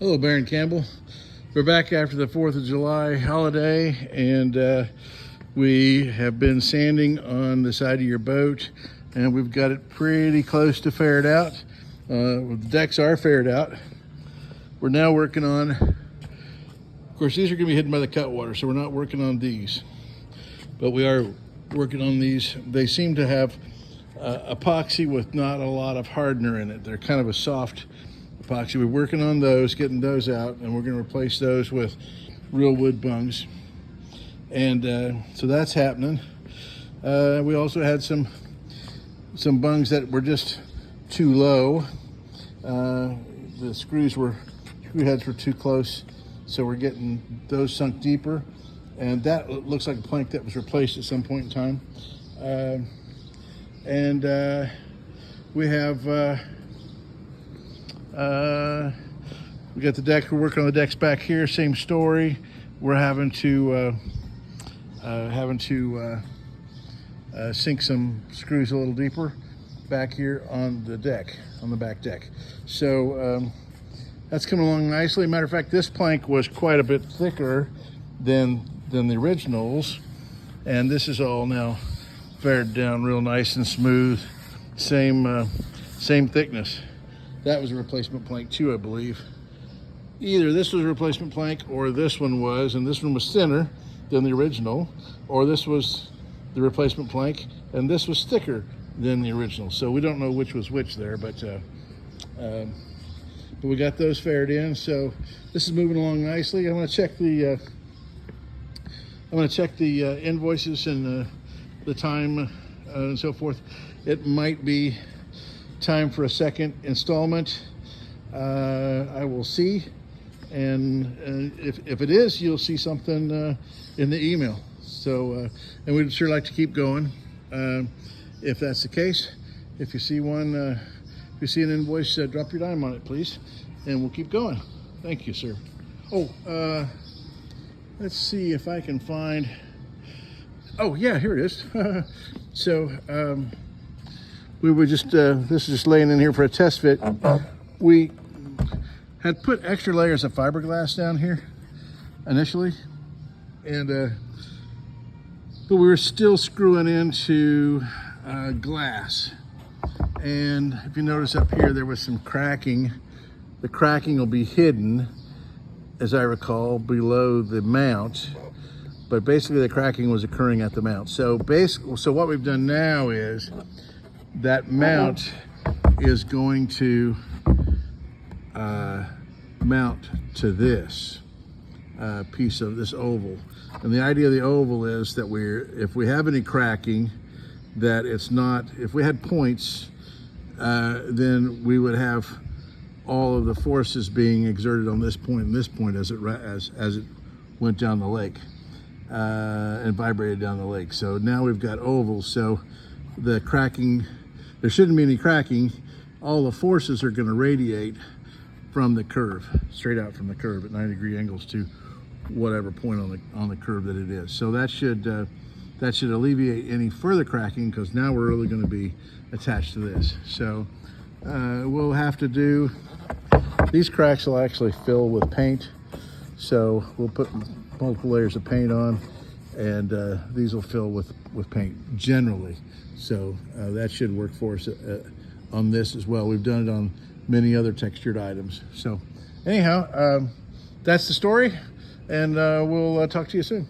Hello, Baron Campbell. We're back after the 4th of July holiday, and we have been sanding on the side of your boat, and we've got it pretty close to faired out. The decks are faired out. We're now working on, of course, these are going to be hidden by the cutwater, so we're not working on these. But we are working on these. They seem to have epoxy with not a lot of hardener in it. They're kind of a soft epoxy. We're working on those, getting those out, and we're going to replace those with real wood bungs. And so that's happening. We also had some bungs that were just too low. The screw heads were too close, so we're getting those sunk deeper. And that looks like a plank that was replaced at some point in time. We have we got the deck. We're working on the decks back here. Same story. We're having to sink some screws a little deeper back here on the deck, on the back deck. So that's coming along nicely. Matter of fact, this plank was quite a bit thicker than the originals, and this is all now faired down real nice and smooth. Same thickness. That was a replacement plank too, I believe. Either this was a replacement plank or this one was, and this one was thinner than the original, or this was the replacement plank and this was thicker than the original. So we don't know which was which there, but we got those faired in. So this is moving along nicely. I'm going to check the invoices and the time and so forth. It might be time for a second installment. I will see, and if it is, you'll see something in the email. So and we'd sure like to keep going if that's the case. If you see one, if you see an invoice, drop your dime on it, please, and we'll keep going. Thank you, sir. Oh, let's see if I can find. Oh yeah, here it is. So we were just this is just laying in here for a test fit. We had put extra layers of fiberglass down here initially, and but we were still screwing into glass. And if you notice up here, there was some cracking. The cracking will be hidden, as I recall, below the mount. But basically the cracking was occurring at the mount. So what we've done now is that mount is going to mount to this piece of this oval. And the idea of the oval is that if we have any cracking, that it's not, if we had points, then we would have all of the forces being exerted on this point and this point as it went down the lake. And vibrated down the lake. So now we've got ovals, so the cracking, there shouldn't be any cracking. All the forces are going to radiate from the curve, straight out from the curve at 90-degree angles to whatever point on the curve that it is. So that should alleviate any further cracking, because now we're really going to be attached to this. So we'll have to do, these cracks will actually fill with paint, so we'll put multiple layers of paint on, and these will fill with paint generally. So that should work for us on this as well. We've done it on many other textured items. So anyhow, that's the story, and we'll talk to you soon.